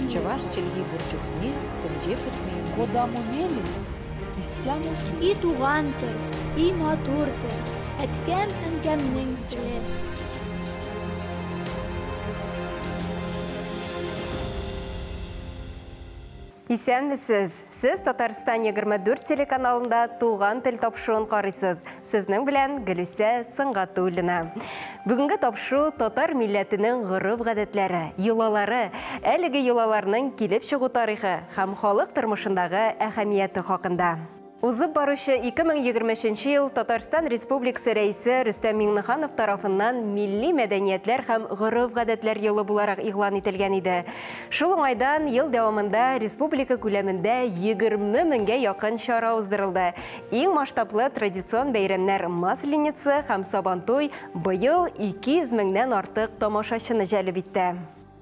Чаваш челги бурчухне, тенже путмен. Куда мы мелись, истянуки. И туган тел, и матур тел, әткәм әнкәмнең теле. Исәнмесез, сіз Татарстан 24 телеканалында туған тел тапшуын қарайсыз. Сезнең белән Гөлүсә Сыңгатуллина. Бүгінгі тапшу татар милләтенең ғырып гадәтләре, йолалары, әлеге йолаларның килеп чыгу тарихы һәм халык тормышындагы әһәмияте хакында. Узып баручы 2023 ел Татарстан Республикасы рәисе Рөстәм Миңнеханов тарафыннан милли мәдәниятләр һәм ғырып гадәтләр елы буларак игълан ителгән иде. Шул уңайдан ел дәвамында республика күләмендә 20 меңгә якын чара уздырылды. Иң масштаблы традицион бәйрәмнәр Масленица һәм Сабантуй быел 200 меңнән артык тамашачыны җәлеп итте.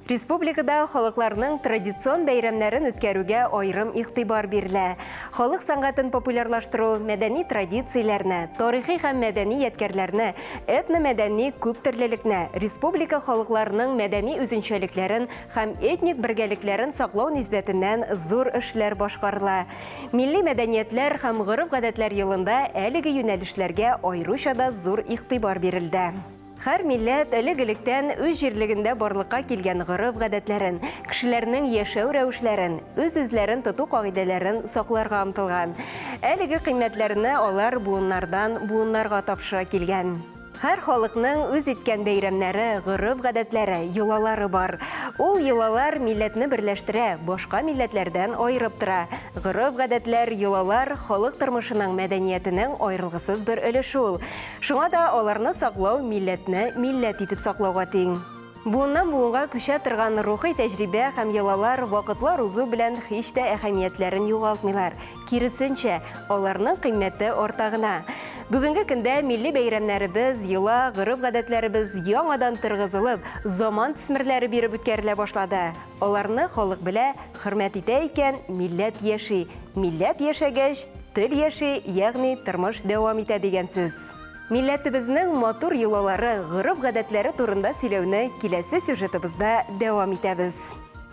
Республикада халыкларның традицион бәйрәмнәрен үткәрүгә айрым игътибар бирелә. Халык сәнгатен популярлаштыру, мәдәни традицияләрне, тарихи һәм мәдәни ядкәрләрне, этно-мәдәни күптөрлелекне, республика халыкларының мәдәни үзенчәлекләрен һәм этник бергәлекләрен саклау нисбәтеннән зур эшләр башкарыла. Милли мәдәниятләр һәм ғырып-гадәтләр елында әлеге юнәлешләргә аеруча да зур игътибар бирелде. Һәр милләт элек-электән үз җирлегендә барлыкка килгән ғырып-гадәтләрен, кешеләрнең яшәү рәвешләрен, үз-үзләрен тоту кагыйдәләрен сакларга омтылган. Әлеге кыйммәтләрне алар буыннардан буыннарга тапшыра килгән. Һәр халыкның үз иткән бәйрәмнәре, ғырып-гадәтләре, йолалары бар. Ул йолалар милләтне берләштерә, башка милләтләрдән аерып тора. Ғырып-гадәтләр, йолалар халык тормышының мәдәниятенең аерылгысыз бер өлеше ул. Шуңа да аларны саклау милләтне милләт итеп саклауга тиң. Буыннан буынга күчә торган рухи тәҗрибә һәм йолалар вакытлар узу белән һич тә әһәмиятләрен югалтмыйлар. Киресенчә, аларның кыйммәте арта гына. Бүгенге көндә милли бәйрәмнәребез, йола, ғырып-гадәтләребез яңадан тыргызылып, заман төсмерләре биреп үткәрелә башлады. Аларны халык белә, хөрмәт итә икән, милләт яши. Милләт яшәгәч, тел яши, ягъни тормыш дәвам итә дигән сүз. Милләтебезнең матур йолалары, ғырып-гадәтләре турында сөйләүне киләсе сюжетыбызда дәвам итәбез.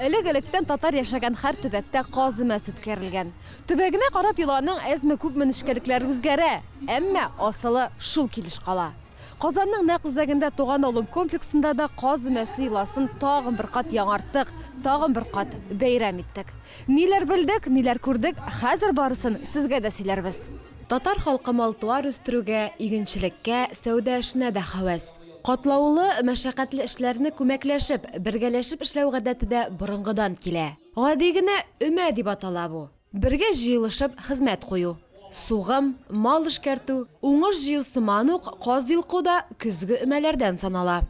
Элек-электән татар яшәгән һәр төбәктә казы мәсет үткәрелгән. Төбәгенә карап йоланың әзме күпме нечкәлекләре үзгәрә, әмма асылы шул килеш кала. Казанның нәкъ үзәгендә туган авылым комплексында да казы мәсе йоласын тагын бер кат яңарттык, тагын бер кат бәйрәм иттек. Ниләр белдек, ниләр күрдек, хәзер барысын сезгә дә сөйләрбез. Татар халкы мал-туар үстерүгә, игенчелеккә, сәүдә эшенә дә һәвәс. Катлаулы, мәшәкатьле эшләрне күмәкләшеп, бергәләшеп эшләү гадәте дә борынгыдан килә. Гади генә өмә дип атала бу. Бергә җыелышып хезмәт кую. Сугым, мал эшкәртү, уңыш җыю сыман ук каз йылку да көзге өмәләрдән санала.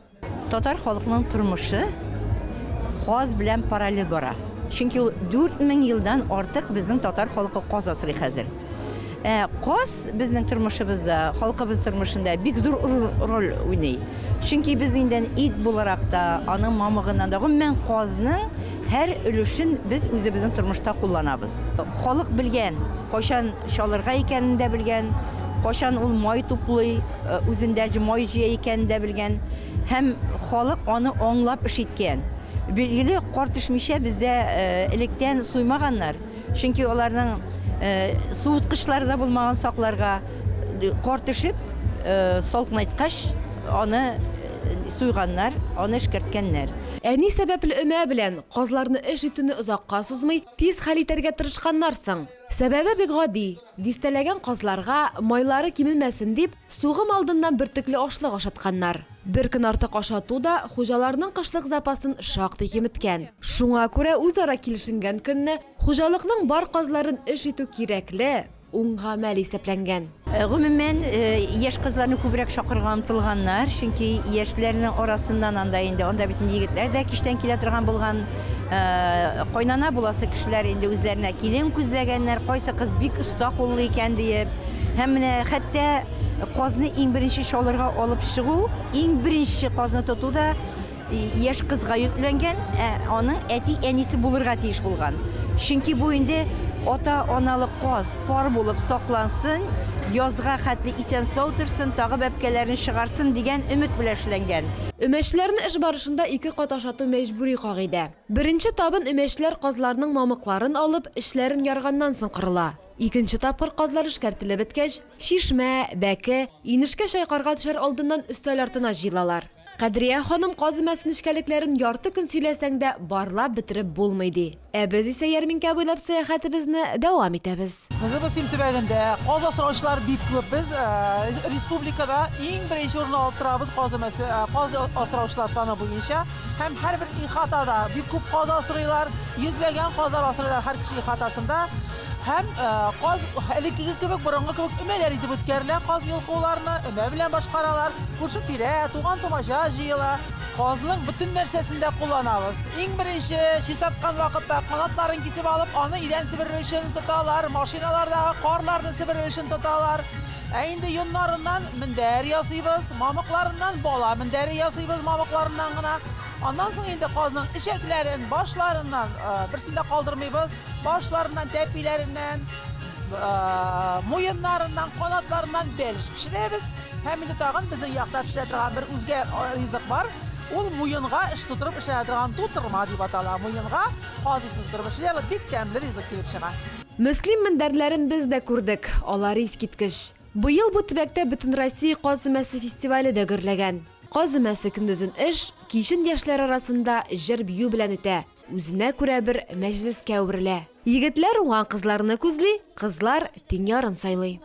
Татар халкының тормышы каз белән параллель бара. Чөнки 4000 елдан артык безнең татар халкы каз асрый хәзер. Каз безнең тормышыбызда, халкыбыз тормышында бик зур роль уйный. Чөнки без инде ит буларак та, аның мамыгыннан да гомумән казның һәр өлешен без үзебезнең тормышта кулланабыз. Халык белгән, кайчан шалырга икәнен дә белгән, кайчан ул май туплый, үзендә май җыя икәнен дә белгән, һәм халык аны аңлап эш иткән. Билгеле, карт ишмичә бездә электән суймаганнар. Чөнки аларның суыткычларда булмаган сакларга карт ишеп, салкынайткач, аны суйганнар, аны эшкәрткәннәр. Әни сәбәпле өмә белән казларны эш итүне озакка сузмый, тиз хәл итәргә тырышканнарсың. Сәбәбе бик гади. Дистәләгән казларга майлары кимемәсен дип, сугым алдыннан бөртекле ашлык ашатканнар. Бер көн артык ашату да хуҗаларның кышлык запасын шактый киметкән. Шуңа күрә үзара килешенгән көнне хуҗалыкның бар казларын эш итү кирәкле, уңгамәл исәпләнгән. Гомумән яшь кызларны күбрәк шакырга омтылганнар, чөнки яшьләрнең арасыннан анда битен егетләр дә киштән килә торган булган, кайнана буласы кешеләр инде үзләренә килен күзләгәннәр, кайсы кыз бик оста куллы икән диеп, һәм менә хәтта казны иң беренче шалырга алып чыгу, иң беренче казны тоту да яшь кызга йөкләнгән, аның әти-әнисе булырга тиеш булган. Чөнки бу инде ата-аналык каз пар булып саклансын, язга хәтле исән сау торсын, тагы бәбкәләрен чыгарсын дигән өмет белән эшләнгән. Өмәшләрне эш барышында ике кат ашату мәҗбүри кагыйдә. Беренче табын өмәшләр казларның мамыкларын алып, эшләрен ярганнан соң кырыла. Икенче тапкыр казлар эшкәртелеп беткәч, шишмә, бәке, инешкә шайкарга төшәр алдыннан өстәл артына җыелалар. Кадрия ханым казымасын эшкәлекләрен ярты көн сөйләсәң дә барлап бетереп булмый ди. Ә без исә ярминкә буйлап сәяхәтебезне дәвам итәбез. Безнең төбәгендә каз асраучылар бик күп. Без республикада иң беренче урынны алып торабыз каз асраучылар саны буенча. Һәм һәрбер ихатада бик күп каз асрыйлар, йөзләгән казлар асрыйлар һәр кеше ихатасында. Һәм каз элеккеге кебек, борынгы кебек өмәләр итеп үткәрелә. Каз йолкуларны өмә белән башкаралар. Күрше тирә, туган тумача җыела. Казның бөтен нәрсәсендә кулланабыз. Иң беренче чистарткан вакытта канатларын кисеп алып, аны идән себерү өчен тоталар, машиналардагы карларны себерү өчен тоталар. Ә инде йоннарыннан мендәр ясыйбыз, мамыкларыннан бала мендәре ясыйбыз, мамыкларыннан гына. Ondan soң инде казның ишәкләрен, башларыннан берсен дә калдырмыйбыз. Башларыннан, тәпиләреннән, муеннарыннан, канатларыннан бәлеш пешерәбез. Һәм инде тагын безнең якта пешерә торган бер үзгә ризык бар. Ул муенга эш тутырып эшлә торган тутырма дип атала. Муенга каз тутырып эшләр бик тәмле ризык килеп чыга. Мөслим мендәрләрен без дә күрдек. Алар искиткеч. Быел бу төбәктә бөтен Россия каз өмәсе фестивале дә гөрләгән. Каз өмәсе көндезен эш, кичен яшьләр арасында җыр бию белән үтә. Үзенә күрә бер мәҗлескә әверелә. Егетләр уңган кызларны күзли, кызлар тиң ярын сайлый.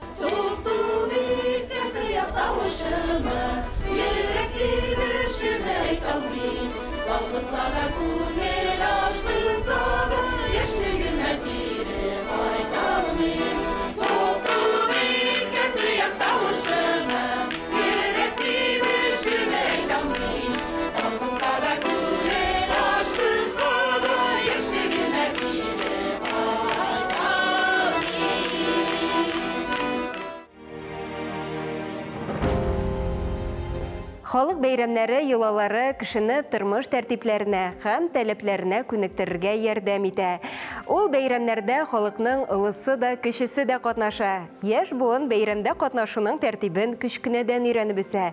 Халык бәйрәмнәре, йолалары кешене тормыш тәртипләренә һәм таләпләренә күнектерергә ярдәм итә. Ул бәйрәмнәрдә халыкның ылысы да, кечесе дә катнаша. Яшь буын бәйрәмдә катнашуның тәртибен кечкенәдән өйрәнеп үсә.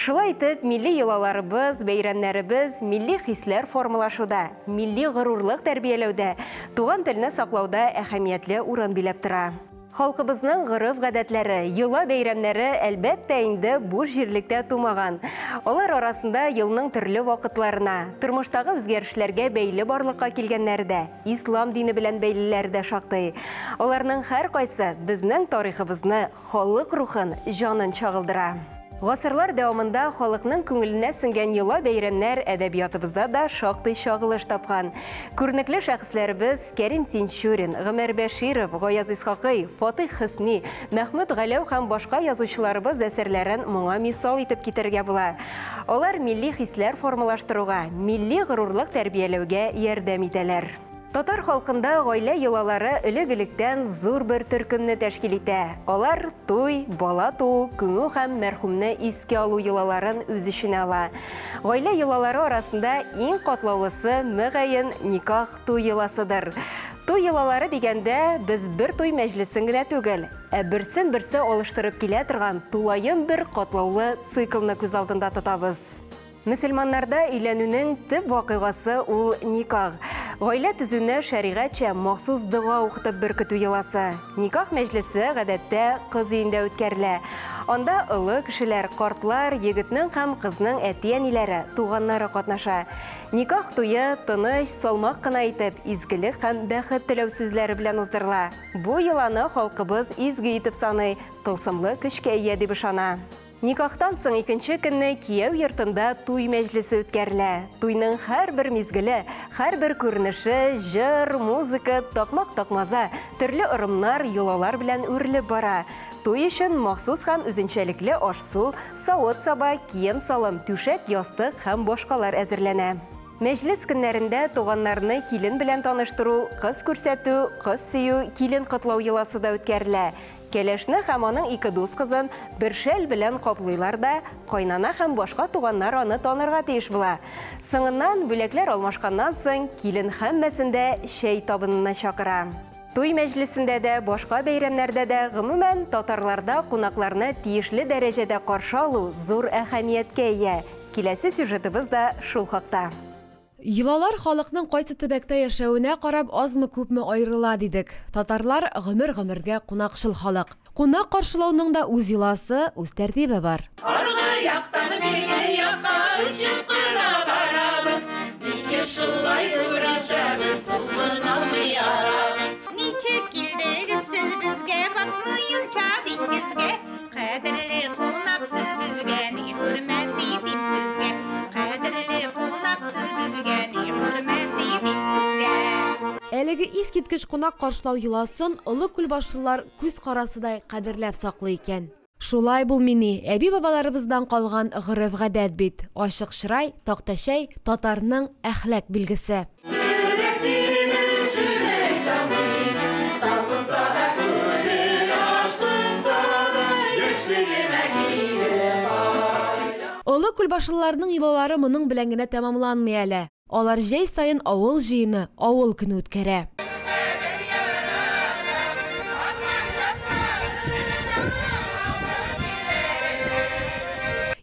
Шулай итеп, милли йолаларыбыз, бәйрәмнәребез милли хисләр формалашуда, милли горурлык тәрбияләүдә, туган телне саклауда әһәмиятле урын биләп тора. Халкыбызның гырыф-гадәтләре, йола бәйрәмнәре әлбәттә инде буш җирлектә тумаган. Алар арасында елның төрле вакытларына, тормыштагы үзгәрешләргә бәйле барлыкка килгәннәр дә, ислам дине белән бәйлеләр дә шактый. Аларның һәр кайсы безнең тарихыбызны, халык рухын, җанын чагылдыра. Гасырлар дәвамында халыкның күңеленә сеңгән йола бәйрәмнәр әдәбиятыбызда да шактый чагылыш тапкан. Күренекле шәхесләребез Кәрим Тинчурин, Гомәр Бәширов, Гаяз Исхакый, Фатих Хисни, Мәхмүд Галәү һәм башка язучыларыбыз әсәрләрен моңа мисал итеп китергә була. Алар милли хисләр формалаштыруга, милли горурлык тәрбияләүгә ярдәм итәләр. Татар халкында гаилә йолалары элек-электән зур бер төркемне тәшкил итә. Алар туй, бала туу, күңү һәм мәрхүмне искә алу йолаларын үз иченә ала. Гаилә йолалары арасында иң катлаулысы мөгаен никах туй йоласыдыр. Туй йолалары дигәндә без бер туй мәҗлесен генә түгел, ә берсен-берсе алыштырып килә торган тулаем бер катлаулы циклны күз алдында тотабыз. Мөселманнарда өйләнүнең төп вакыйгасы ул никах. Гаилә төзүне шәригатьчә махсус дуга укытып беркетү йоласы. Никах мәҗлесе гадәттә кыз өендә үткәрелә. Анда олы кешеләр, картлар, егетнең һәм кызның әти-әниләре, туганнары катнаша. Никах туе тыныч, салмак кына итеп, изгелек һәм бәхет теләү сүзләре белән уздырыла. Бу йоланы халкыбыз изге итеп саный, тылсымлы көчкә ия дип ышана. Никахтан соң икенче көнне кияү йортында туй мәҗлесе үткәрелә. Туйның һәрбер мизгеле, һәрбер күренеше, җыр, музыка, такмак-такмаза, төрле ырымнар, йолалар белән үрелеп бара. Туй өчен махсус һәм үзенчәлекле аш-су, савыт-саба, кием-салым, түшәк, ястык һәм башкалар әзерләнә. Мәҗлес көннәрендә туганнарны килен белән таныштыру, кыз күрсәтү, кыз сөю, килен котлау йоласы да үткәрелә. Кәләшне һәм аның ике дус кызын бер шәл белән каплыйлар да, кайнана һәм башка туганнар аны танырга тиеш була. Соңыннан бүләкләр алмашканнан соң килен һәммәсен дә чәй табынына чакыра. Туй мәҗлисендә дә, башка бәйрәмнәрдә дә, гомумән татарларда кунакларны тиешле дәрәҗәдә каршы алу зур әһәмияткә ия. Киләсе сюжетыбыз да шул хакта. Йолалар халыкның кайсы төбәктә яшәвенә карап азмы күпме аерыла дидек. Татарлар гомер-гомергә кунакчыл халык. Кунак каршылауның да үз йоласы, үз тәртибе бар. Аргы яктан бирге якка очып кына барабыз. Нигә шулай уğraşабыз, суын алмый арабыз. Ничек килдегез сез безгә, батмыйынча диңгезгә. Кадерле кунак сез безгә, ни хөрмәт итим сезгә. Кадерле кунак сез безгә, ни хөрмәт итим сезгә. Әлеге искиткеч кунак каршылау йоласын олы күлбашчылар күз карасыдай кадерләп саклый икән. Шулай булмыни, әби-бабаларыбыздан калган гырыф-гадәт бит. Ачык чырай, такташәй татарның әхлак билгесе. Олы күлбашчыларның йолалары моның белән генә тәмамланмый әле. Алар җәй сайын авыл җыены, авыл көне үткәрә.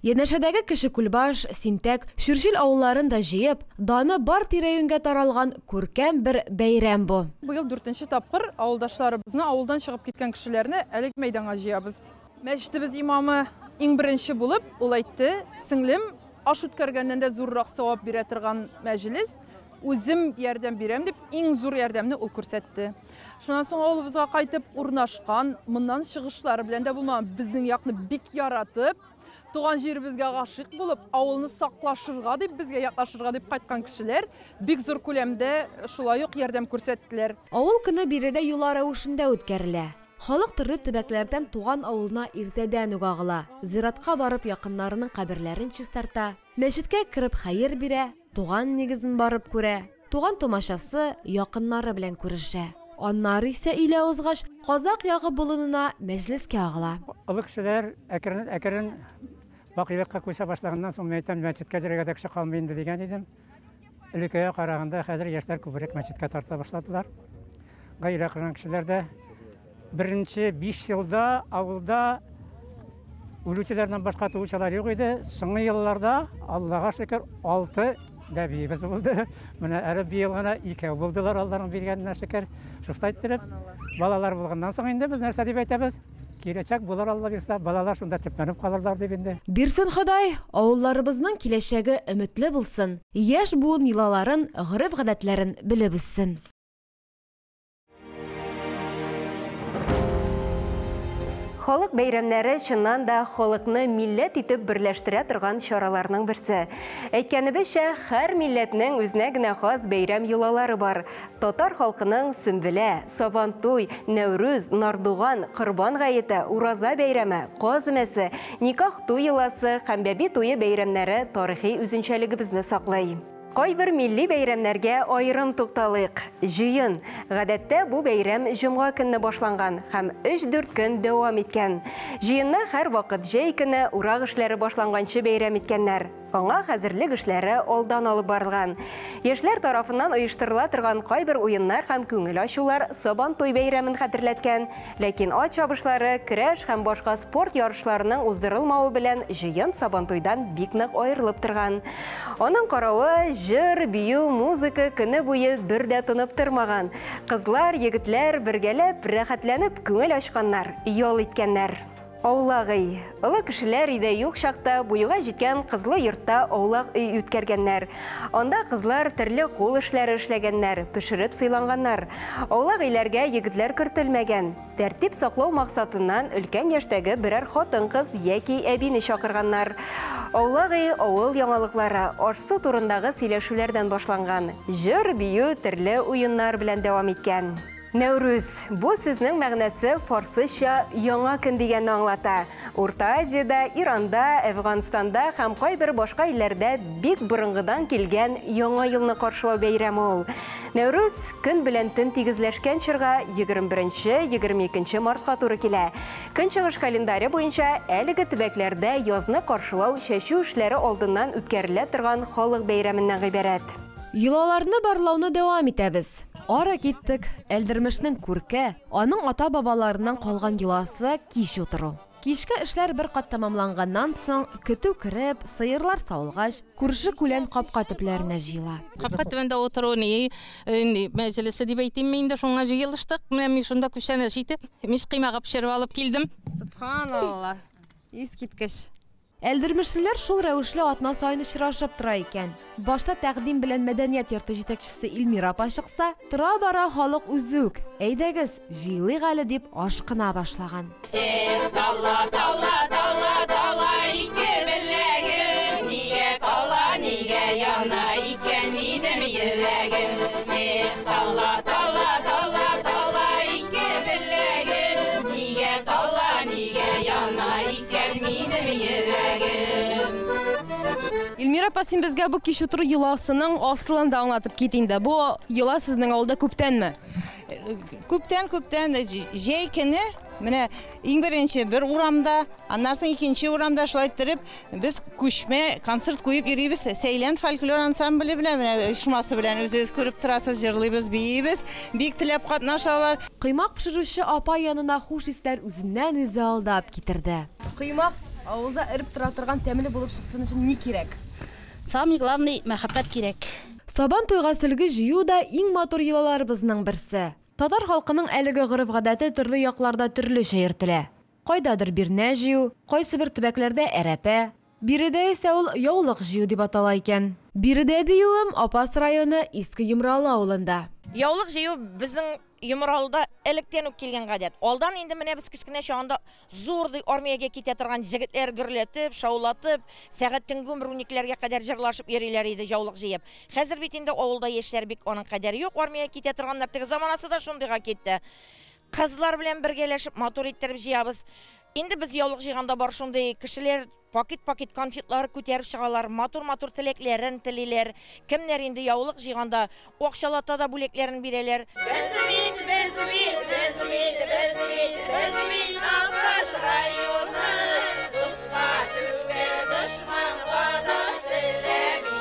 Янәшәдәге кеше күлбаш, синтәк, шүрҗил авылларын да җыеп, даны бар тирә-юньгә таралган күркәм бер бәйрәм бу. Быел 4нче тапкыр авылдашларыбызны авылдан чыгып киткән кешеләрне әлеге мәйданга җыябыз. Мәчетебез имамы иң беренче булып ул әйтте: "Сеңлем, аш үткәргәннән дә зуррак савап бирә торган мәҗлес, үзем ярдәм бирәм" дип, иң зур ярдәмне ул күрсәтте. Шуннан соң авылыбызга кайтып урнашкан, моннан чыгышлары белән дә булмаган, безнең якны бик яратып, туган җиребезгә гашыйк булып, авылны саклашырга дип, безгә яклашырга дип кайткан кешеләр бик зур күләмдә шулай ук ярдәм күрсәттеләр. Авыл көне биредә юллар рәвешендә үткәрелә. Халык төрле төбәкләрдән туган авылына иртәдән үк агыла. Зиратка барып якыннарының каберләрен чистарта, мәчеткә кереп хәер бирә, туган нигезен барып күрә, туган томашасы якыннары белән күрешә. Аннары исә илә узгач, Казак ягы болынына мәҗлескә агыла. Олы кешеләр әкрен бакыйлыкка күсә башлаганнан соң мәйтәм мәчеткә җиргә дә кеше калмый инде дигән идем. Элеккә караганда хәзер яшьләр күбрәк мәчеткә тарта башладылар. Гайра кылган кешеләр дә беренче 5 елда авылда үлүчеләрдән башка туучылар юк иде. Соңгы елларда Аллага шөкер 6 бәбиебез булды. Менә әле быел гына 2 булдылар, Алланың биргәненә шөкер. Шуштай итеп, балалар булганнан соң инде без нәрсә дип әйтәбез? Киләчәк булар, Алла бирсә, балалар шунда төпләнеп калырлар дип инде. Бирсен Ходай, авылларыбызның киләчәге өметле булсын. Яшь буын йолаларын, гырыф-гадәтләрен белеп үссен. Халык бәйрәмнәре чыннан да халыкны милләт итеп берләштерә торган чараларның берсе. Әйткәнебезчә, һәр милләтнең үзенә генә хас бәйрәм йолалары бар. Татар халкының Сөмбелә, Сабантуй, Нәүрүз, Нардуган, Корбан гаете, Ураза бәйрәме, Каз өмәсе, Никах туй йоласы һәм Бәби туе бәйрәмнәре тарихи үзенчәлегебезне саклый. Кайбер милли бәйрәмнәргә айрым тукталыйк. Җыен. Гадәттә бу бәйрәм җомга көнне башланган һәм 3-4 көн дәвам иткән. Җыенны һәр вакыт җәй көне урак эшләре башланганчы бәйрәм иткәннәр. Аңа хәзерлек эшләре алдан алып барылган. Яшьләр тарафыннан оештырыла торган кайбер уеннар һәм күңел ачулар Сабантуй бәйрәмен хәтерләткән, ләкин ат чабышлары, көрәш һәм башка спорт ярышларының уздырылмавы белән җыен Сабантуйдан бик нык аерылып торган. Аның каравы, җыр, бию, музыка көне буе бер дә тынып тормаган. Кызлар, егетләр бергәләп, рәхәтләнеп күңел ачканнар, ял иткәннәр. Аулагый. Олы кешеләр иде юк чакта буйга җиткән кызлы йортта аулак өй үткәргәннәр. Анда кызлар төрле кул эшләре эшләгәннәр, пешереп сыйланганнар. Аулак өйләргә егетләр кертелмәгән. Тәртип саклау максатыннан өлкән яшьтәге берәр хатын-кыз яки әбине чакырганнар. Аулагый авыл яңалыклары, аш-су турындагы сөйләшүләрдән башланган. Җыр, бию, төрле уеннар белән дәвам иткән. Нәүрүз. Бу сүзнең мәгънәсе фарсыча яңа көн дигәнне аңлата. Урта Азиядә, Иранда, Әфганстанда һәм кайбер башка илләрдә бик борынгыдан килгән яңа елны каршылау бәйрәме ул. Нәүрүз көн белән төн тигезләшкән чорга 21-22 мартка туры килә. Көнчыгыш календаре буенча әлеге төбәкләрдә язны каршылау чәчү эшләре алдыннан үткәрелә торган халык бәйрәменнән гыйбарәт. Йолаларны барлауны дәвам итәбез. Ара киттек, Әлдермешнең күркә, аның ата-бабаларынан калган йоласы кич утыру. Кичке эшләр бер кат тамамланганнан соң, көтү кереп, сыерлар савылгач, күрше-күлән капка төпләренә җыела. Капка төбендә утыру мәҗлесе дип әйтим инде, шуңа җыелыштык. Менә мин шунда күчәне җитеп, миш кыймага пешереп алып килдем. Субханалла. Искиткеч. Әлдермешлеләр шул рәвешле атна сайын очрашып тора икән. Башта тәкъдим белән мәдәният йорты җитәкчесе Илмира апа чыкса, тора-бара халык үзүк, әйдәгез, җыйлыйк әле дип ашкына башлаган. Талла, талла, талла, талла, ике беләгем, нигә талла, нигә яна икән минем йөрәгем. Талла, талла, талла, талла, ике беләгем, нигә талла, нигә яна икән минем йөрәгем. Илмира апа, син безгә бу кич утыру йоласының асылын да аңлатып кит инде. Бу йола сезнең авылда күптәнме? Күптән, җәй көне менә иң беренче бер урамда, аннан соң икенче урамда шулай иттереп, без күчмә концерт куеп йөрибез. Сәйлән фольклор ансамбле белән, менә шумасы белән үзегез күреп торасыз, җырлыйбыз, биебез, бик теләп катнашалар. Кыймак пешерүче апа янына хуш исләр үзеннән-үзе алдап китерде. Кыймак авылда эреп тора торган тәмле булып чыксын өчен ни кирәк? Самый главный мәхәббәт кирәк. Сабан туйга сөлге җыю да иң матур йолаларыбызның берсе. Татар халкының әлеге гореф-гадәте төрле якларда төрлечә йөртелә. Кайдадыр бирнә җыю, кайсы бер төбәкләрдә әрәпә, биредә исә ул яулык җыю дип атала икән. Биредә диюем Апас районы Иске Йомралы авылында. Яулык җыю безнең Йомралда электән үк килгән гадәт. Алдан инде менә без кичкенә чагында зур армиягә китә торган җегетләр гөрләтеп, шаулатып, сәгать төнге 12-ләргә кадәр җырлашып йөриләр иде яулык җыеп. Хәзер бит инде авылда яшьләр бик аның кадәр юк, армиягә китә торганнар. Теге заманасы да шундыйга китте. Кызлар белән бергәләшеп матур иттереп җыябыз. Инде без яулык җыйганда бар шундый кешеләр пакет конфетлар күтәреп чыгалар, матур теләкләрен телиләр. Кемнәр инде яулык җыйганда акчалата да бүләкләрен бирәләр. Апас районы, дуска түгел, дошманга даш теләми.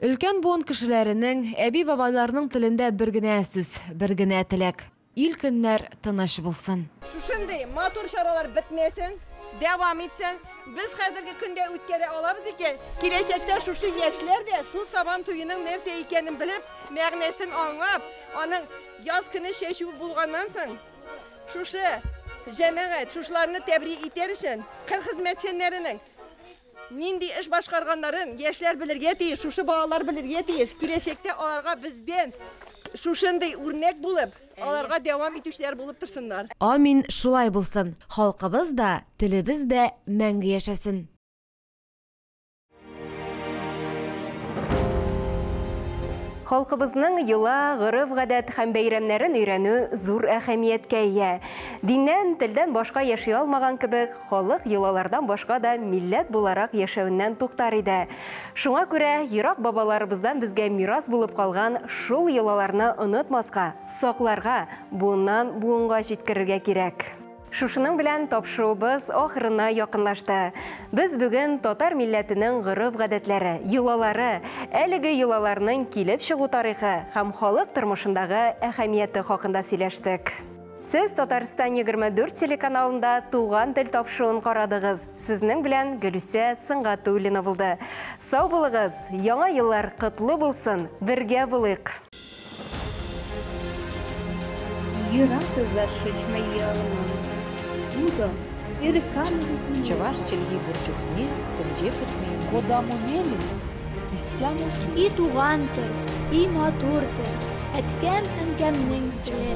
Өлкән буын кешеләренең, әби-бабайларның телендә бер генә сүз, бер генә теләк. Ил көннәр тыныч булсын. Шушындый матур чаралар бетмәсен, дәвам итсен. Без хәзерге көндә үткәрә алабыз икән. Киләчәктә шушы яшьләр дә шул сабан туеның нәрсә икәнен белеп, мәгънәсен аңлап, аның яз көне чәчү булганнан соң шушы җәмәгать шушларны тәбрик итәр өчен кыр хезмәтчәннәренең нинди эш башкарганнарын яшьләр белергә тиеш, шушы балалар белергә тиеш. Киләчәктә аларга бездән шушындый үрнәк булып, аларга дәвам итүчеләр булып торсыннар. Амин, шулай булсын. Халкыбыз да, телебез дә мәңге яшәсен. Халкыбызның йола, гореф-гадәт һәм бәйрәмнәрен өйрәнү зур әһәмияткә ия. Диннән, телдән башка яши алмаган кебек, халык йолалардан башка да милләт буларак яшәүеннән туктар иде. Шуңа күрә ерак бабаларыбыздан безгә мирас булып калган шул йолаларны онытмаска, сакларга, буыннан буынга җиткерергә кирәк. Шушының белән тапшыруыбыз ахырына якынлашты. Без бүген татар милләтенең гореф-гадәтләре, йолалары, әлеге йолаларның килеп чыгу тарихы һәм халык тормышындагы әһәмияте хакында сөйләштек. Сез Татарстан 24 телеканалында туган тел тапшыруын карадыгыз. Сезнең белән Гөлүсә Сыңгатуллина булды. Сау булыгыз, яңа еллар котлы булсын, бергә булыйк. Чаваш челги бурчухне, тенҗе бетмәйин. Куда мумелис, истян И туган тел, и матур тел, әткәм һәм кәмнең теле.